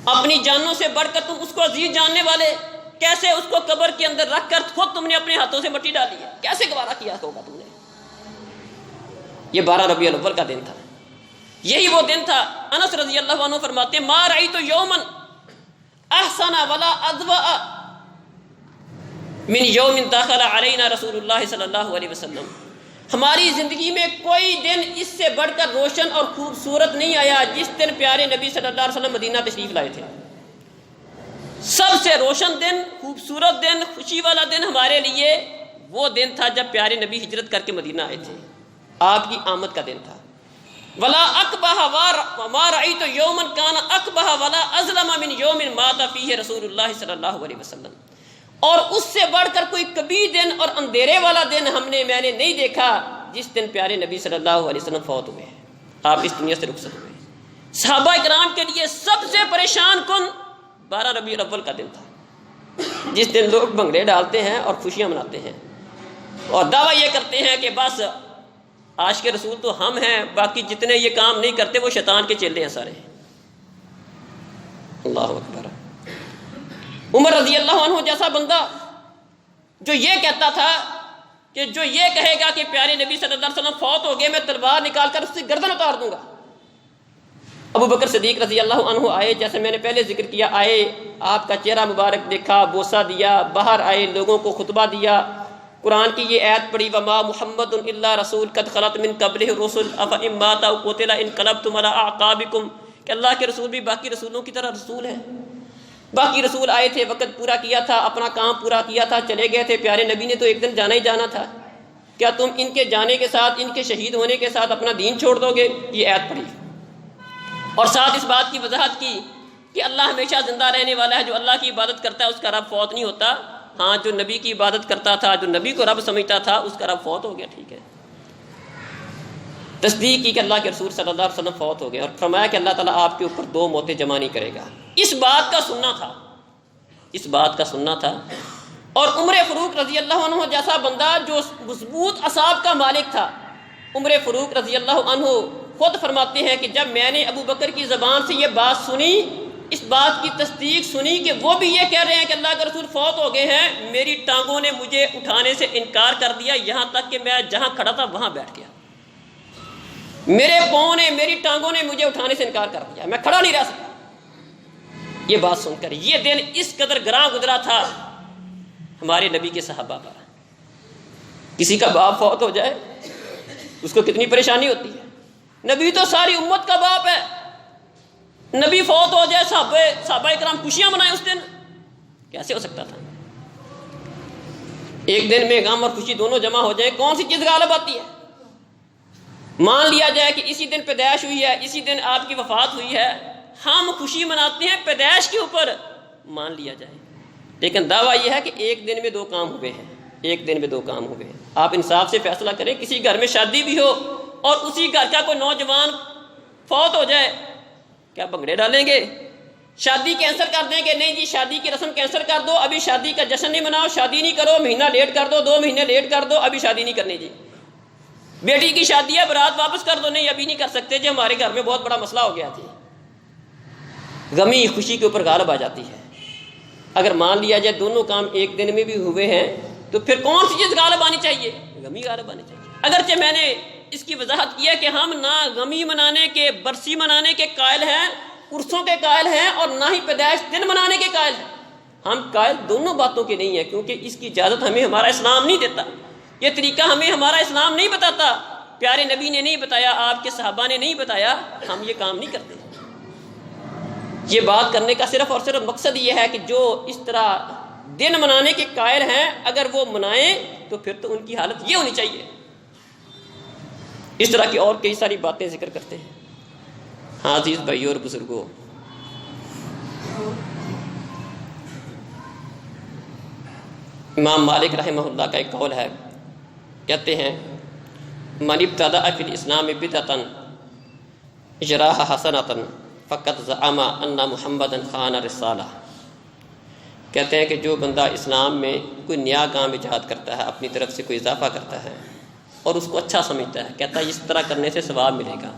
اپنی جانوں سے بڑھ کر تم اس کو عزیز جاننے والے، کیسے اس کو قبر کے اندر رکھ کر خود تم نے اپنے ہاتھوں سے مٹی ڈالی ہے، کیسے گوارا کیا ہوگا تم نے؟ یہ 12 ربیع الاول کا دن تھا، یہی وہ دن تھا۔ انس رضی اللہ عنہ فرماتے ما رأیت یوما احسن ولا اضوأ من یوم دخل علینا رسول اللہ صلی اللہ علیہ وسلم، ہماری زندگی میں کوئی دن اس سے بڑھ کر روشن اور خوبصورت نہیں آیا جس دن پیارے نبی صلی اللہ علیہ وسلم مدینہ تشریف لائے تھے۔ سب سے روشن دن، خوبصورت دن، خوشی والا دن ہمارے لیے وہ دن تھا جب پیارے نبی ہجرت کر کے مدینہ آئے تھے، آپ کی آمد کا دن تھا۔ ولا اقبح ما رأيت يوما كان اقبح ولا اظلم من يوم مات فيه رسول اللہ صلی اللہ علیہ وسلم، اور اس سے بڑھ کر کوئی کبھی دن اور اندھیرے والا دن میں نے نہیں دیکھا جس دن پیارے نبی صلی اللہ علیہ وسلم فوت ہوئے، آپ اس دنیا سے رخصت ہوئے۔ صحابہ کرام کے لیے سب سے پریشان کن 12 ربیع الاول کا دن تھا، جس دن لوگ بھنگڑے ڈالتے ہیں اور خوشیاں مناتے ہیں اور دعویٰ یہ کرتے ہیں کہ بس عاشق رسول تو ہم ہیں، باقی جتنے یہ کام نہیں کرتے وہ شیطان کے چیلے ہیں سارے۔ اللہ اکبر۔ عمر رضی اللہ عنہ جیسا بندہ جو یہ کہتا تھا کہ جو یہ کہے گا کہ پیارے نبی صلی اللہ علیہ وسلم فوت ہو گئے، میں تلوار نکال کر اس سے گردن اتار دوں گا۔ ابو بکر صدیق رضی اللہ عنہ آئے، جیسے میں نے پہلے ذکر کیا، آئے، آپ کا چہرہ مبارک دیکھا، بوسہ دیا، باہر آئے، لوگوں کو خطبہ دیا، قرآن کی یہ آیت پڑھی، وما محمد الا رسول قد خلت من قبلہ الرسل افان مات او قتل انقلبتم علی اعقابکم، کہ اللہ کے رسول بھی باقی رسولوں کی طرح رسول ہیں۔ باقی رسول آئے تھے، وقت پورا کیا تھا، اپنا کام پورا کیا تھا، چلے گئے تھے، پیارے نبی نے تو ایک دن جانا ہی جانا تھا، کیا تم ان کے جانے کے ساتھ، ان کے شہید ہونے کے ساتھ اپنا دین چھوڑ دو گے؟ یہ آیت پڑھی اور ساتھ اس بات کی وضاحت کی کہ اللہ ہمیشہ زندہ رہنے والا ہے، جو اللہ کی عبادت کرتا ہے اس کا رب فوت نہیں ہوتا۔ ہاں، جو نبی کی عبادت کرتا تھا، جو نبی کو رب سمجھتا تھا، اس کا رب فوت ہو گیا، ٹھیک ہے۔ تصدیق کی کہ اللہ کے رسول صلی اللہ علیہ وسلم فوت ہو گئے، اور فرمایا کہ اللہ تعالیٰ آپ کے اوپر 2 موتیں جمع نہیں کرے گا۔ اس بات کا سننا تھا، اس بات کا سننا تھا۔ اور عمر فاروق رضی اللہ عنہ جیسا بندہ جو مضبوط اعصاب کا مالک تھا، عمر فاروق رضی اللہ عنہ خود فرماتے ہیں کہ جب میں نے ابو بکر کی زبان سے یہ بات سنی، اس بات کی تصدیق سنی کہ وہ بھی یہ کہہ رہے ہیں کہ اللہ کے رسول فوت ہو گئے ہیں، میری ٹانگوں نے مجھے اٹھانے سے انکار کر دیا، یہاں تک کہ میں جہاں کھڑا تھا وہاں بیٹھ گیا۔ میرے پاؤں نے، میری ٹانگوں نے مجھے اٹھانے سے انکار کر دیا، میں کھڑا نہیں رہ سکتا۔ یہ بات سن کر یہ دن اس قدر گراں گزرا تھا ہمارے نبی کے صحابہ پر۔ کسی کا باپ فوت ہو جائے اس کو کتنی پریشانی ہوتی ہے، نبی تو ساری امت کا باپ ہے، نبی فوت ہو جائے، صحابہ کرام خوشیاں منائیں اس دن، کیسے ہو سکتا تھا؟ ایک دن میں غم اور خوشی دونوں جمع ہو جائیں، کون سی چیز غالب آتی ہے؟ مان لیا جائے کہ اسی دن پیدائش ہوئی ہے، اسی دن آپ کی وفات ہوئی ہے، ہم خوشی مناتے ہیں پیدائش کے اوپر، مان لیا جائے، لیکن دعویٰ یہ ہے کہ ایک دن میں 2 کام ہوئے ہیں، ایک دن میں 2 کام ہوئے ہیں۔ آپ انصاف سے فیصلہ کریں، کسی گھر میں شادی بھی ہو اور اسی گھر کا کوئی نوجوان فوت ہو جائے، کیا بھنگڑے ڈالیں گے؟ شادی کینسل کر دیں گے؟ نہیں جی، شادی کی رسم کینسل کر دو، ابھی شادی کا جشن نہیں مناؤ، شادی نہیں کرو، مہینہ لیٹ کر دو، 2 مہینے لیٹ کر دو، ابھی شادی نہیں کرنی جی۔ بیٹی کی شادی ہے، برات واپس کر دو، نہیں ابھی نہیں کر سکتے جی، ہمارے گھر میں بہت بڑا مسئلہ ہو گیا جی۔ غمی خوشی کے اوپر غالب آ جاتی ہے۔ اگر مان لیا جائے دونوں کام ایک دن میں بھی ہوئے ہیں تو پھر کون سی چیز غالب آنی چاہیے؟ غمی غالب آنی چاہیے۔ اگرچہ میں نے اس کی وضاحت کی ہے کہ ہم نہ غمی منانے کے، برسی منانے کے قائل ہیں، عرسوں کے قائل ہیں، اور نہ ہی پیدائش دن منانے کے قائل ہیں۔ ہم قائل دونوں باتوں کے نہیں ہیں، کیونکہ اس کی اجازت ہمیں ہمارا اسلام نہیں دیتا، یہ طریقہ ہمیں ہمارا اسلام نہیں بتاتا، پیارے نبی نے نہیں بتایا، آپ کے صحابہ نے نہیں بتایا، ہم یہ کام نہیں کرتے۔ یہ بات کرنے کا صرف اور صرف مقصد یہ ہے کہ جو اس طرح دن منانے کے قائل ہیں، اگر وہ منائیں تو پھر تو ان کی حالت یہ ہونی چاہیے۔ اس طرح کی اور کئی ساری باتیں ذکر کرتے ہیں۔ ہاں عزیز بھائیو اور بزرگوں، امام مالک رحمہ اللہ کا ایک قول ہے، کہتے ہیں من ابتدع فی الاسلام بدعۃ یراها حسنۃ فقط زعم ان محمدًا خان رسالہ۔ کہتے ہیں کہ جو بندہ اسلام میں کوئی نیا کام ایجاد کرتا ہے، اپنی طرف سے کوئی اضافہ کرتا ہے اور اس کو اچھا سمجھتا ہے، کہتا ہے اس طرح کرنے سے ثواب ملے گا،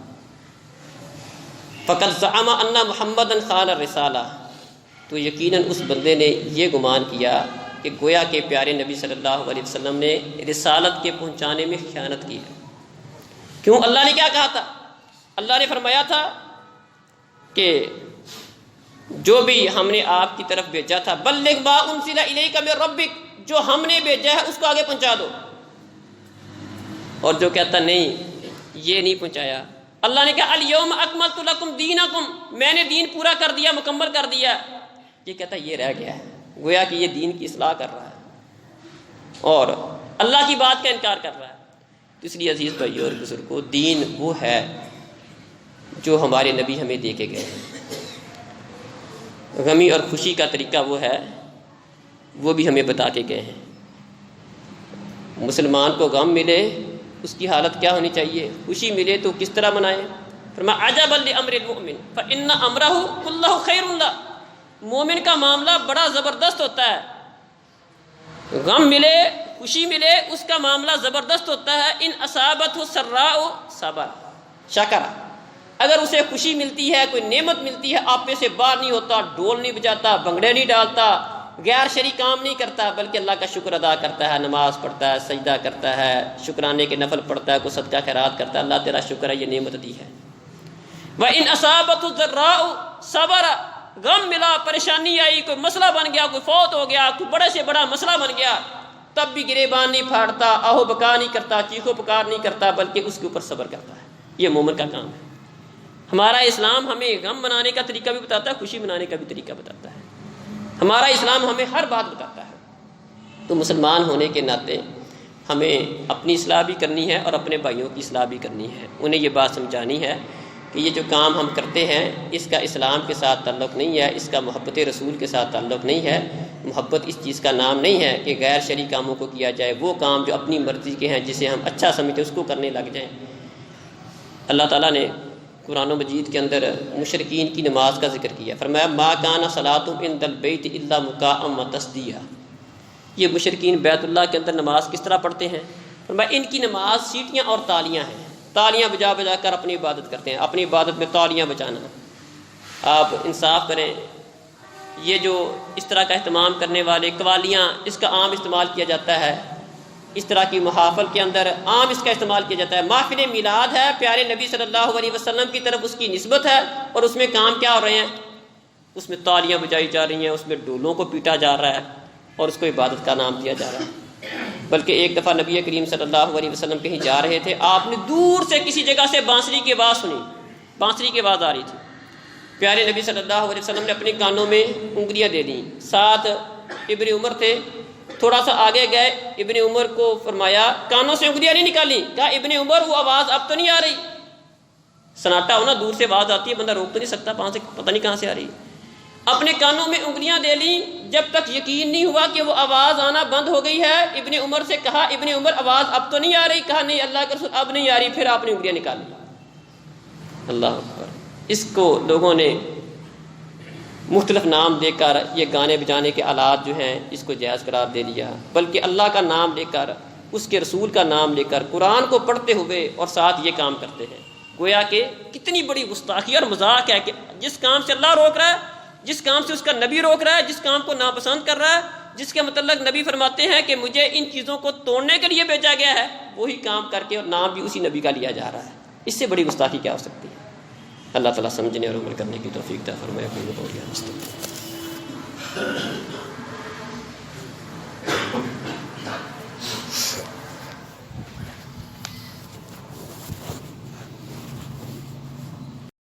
فقط زعم ان محمدًا خان الرسالہ، تو یقیناً اس بندے نے یہ گمان کیا کہ گویا کہ پیارے نبی صلی اللہ علیہ وسلم نے رسالت کے پہنچانے میں خیانت کی ہے۔ کیوں؟ اللہ نے کیا کہا تھا؟ اللہ نے فرمایا تھا کہ جو بھی ہم نے آپ کی طرف بھیجا تھا، بلغ ما انزل الیک من ربک، جو ہم نے بھیجا ہے اس کو آگے پہنچا دو۔ اور جو کہتا نہیں یہ نہیں پہنچایا، اللہ نے کہا الیوم اکملت لکم دینکم، میں نے دین پورا کر دیا، مکمل کر دیا، یہ کہتا یہ رہ گیا ہے، گویا کہ یہ دین کی اصلاح کر رہا ہے اور اللہ کی بات کا انکار کر رہا ہے۔ اس لیے عزیز بھائیو اور بزرگوں، دین وہ ہے جو ہمارے نبی ہمیں دے کے گئے۔ غمی اور خوشی کا طریقہ وہ ہے وہ بھی ہمیں بتا کے گئے ہیں۔ مسلمان کو غم ملے اس کی حالت کیا ہونی چاہیے، خوشی ملے تو کس طرح منائے۔ فرمایا عجبا لامر المؤمن فان امرہ کلہ خیر لہ، مومن کا معاملہ بڑا زبردست ہوتا ہے، غم ملے خوشی ملے اس کا معاملہ زبردست ہوتا ہے۔ ان اصابتہ سراء صبر شکر، اگر اسے خوشی ملتی ہے، کوئی نعمت ملتی ہے، آپے سے باہر نہیں ہوتا، ڈھول نہیں بجاتا، بھنگڑے نہیں ڈالتا، غیر شرعی کام نہیں کرتا، بلکہ اللہ کا شکر ادا کرتا ہے، نماز پڑھتا ہے، سجدہ کرتا ہے، شکرانے کے نفل پڑھتا ہے، کوئی صدقہ خیرات کرتا ہے، اللہ تیرا شکر ہے یہ نعمت دی ہے۔ وَإِنْ أَصَابَتْهُ ضَرَّاءُ صَبَرَ، غم ملا، پریشانی آئی، کوئی مسئلہ بن گیا، کوئی فوت ہو گیا، کوئی بڑے سے بڑا مسئلہ بن گیا، تب بھی گریبان نہیں پھاڑتا، آہو بکا نہیں کرتا، چیخو پکار نہیں کرتا، بلکہ اس کے اوپر صبر کرتا ہے۔ یہ مومن کا کام ہے۔ ہمارا اسلام ہمیں غم منانے کا طریقہ بھی بتاتا ہے، خوشی منانے کا بھی طریقہ بتاتا ہے۔ ہمارا اسلام ہمیں ہر بات بتاتا ہے۔ تو مسلمان ہونے کے ناطے ہمیں اپنی اصلاح بھی کرنی ہے اور اپنے بھائیوں کی اصلاح بھی کرنی ہے، انہیں یہ بات سمجھانی ہے کہ یہ جو کام ہم کرتے ہیں اس کا اسلام کے ساتھ تعلق نہیں ہے، اس کا محبت رسول کے ساتھ تعلق نہیں ہے۔ محبت اس چیز کا نام نہیں ہے کہ غیر شرعی کاموں کو کیا جائے، وہ کام جو اپنی مرضی کے ہیں، جسے ہم اچھا سمجھتے اس کو کرنے لگ جائیں۔ اللہ تعالیٰ نے قرآن مجید کے اندر مشرکین کی نماز کا ذکر کیا، فرمایا ما کان صلاتهم عند البیت الا مکاء وتصدیہ۔ یہ مشرکین بیت اللہ کے اندر نماز کس طرح پڑھتے ہیں؟ فرمایا ان کی نماز سیٹیاں اور تالیاں ہیں، تالیاں بجا بجا کر اپنی عبادت کرتے ہیں، اپنی عبادت میں تالیاں بجانا۔ آپ انصاف کریں، یہ جو اس طرح کا اہتمام کرنے والے قوالیاں، اس کا عام استعمال کیا جاتا ہے، اس طرح کی محافل کے اندر عام اس کا استعمال کیا جاتا ہے۔ محفل میلاد ہے، پیارے نبی صلی اللہ علیہ وسلم کی طرف اس کی نسبت ہے، اور اس میں کام کیا ہو رہے ہیں؟ اس میں تالیاں بجائی جا رہی ہیں، اس میں ڈولوں کو پیٹا جا رہا ہے، اور اس کو عبادت کا نام دیا جا رہا ہے۔ بلکہ ایک دفعہ نبی کریم صلی اللہ علیہ وسلم کہیں جا رہے تھے، آپ نے دور سے کسی جگہ سے بانسری کی آواز سنی، بانسری کی آواز آ رہی تھی۔ پیارے نبی صلی اللہ علیہ وسلم نے اپنے کانوں میں انگلیاں دے دیں، ساتھ ابن عمر تھے، تھوڑا سا آگے گئے، ابن عمر کو فرمایا کانوں سے انگلیاں نہیں نکالی، کہا ابن عمر وہ آواز اب تو نہیں آ رہی۔ سناٹا ہونا، دور سے آواز آتی ہے، بندہ روک تو نہیں سکتا، پتہ نہیں کہاں سے آ رہی۔ اپنے کانوں میں انگلیاں دے لیں، جب تک یقین نہیں ہوا کہ وہ آواز آنا بند ہو گئی ہے، ابن عمر سے کہا ابن عمر آواز اب تو نہیں آ رہی؟ کہا نہیں اللہ کے رسول اب نہیں آ رہی۔ پھر آپ نے انگلیاں نکالی۔ اللہ اکبر۔ اس کو لوگوں نے مختلف نام دے کر یہ گانے بجانے کے آلات جو ہیں اس کو جائز قرار دے دیا، بلکہ اللہ کا نام لے کر، اس کے رسول کا نام لے کر، قرآن کو پڑھتے ہوئے اور ساتھ یہ کام کرتے ہیں۔ گویا کہ کتنی بڑی گستاخی اور مذاق ہے کہ جس کام سے اللہ روک رہا ہے، جس کام سے اس کا نبی روک رہا ہے، جس کام کو ناپسند کر رہا ہے، جس کے متعلق نبی فرماتے ہیں کہ مجھے ان چیزوں کو توڑنے کے لیے بھیجا گیا ہے، وہی کام کر کے اور نام بھی اسی نبی کا لیا جا رہا ہے۔ اس سے بڑی گستاخی کیا ہو سکتی ہے؟ اللہ تعالیٰ سمجھنے اور عمل کرنے کی توفیق عطا فرمائے۔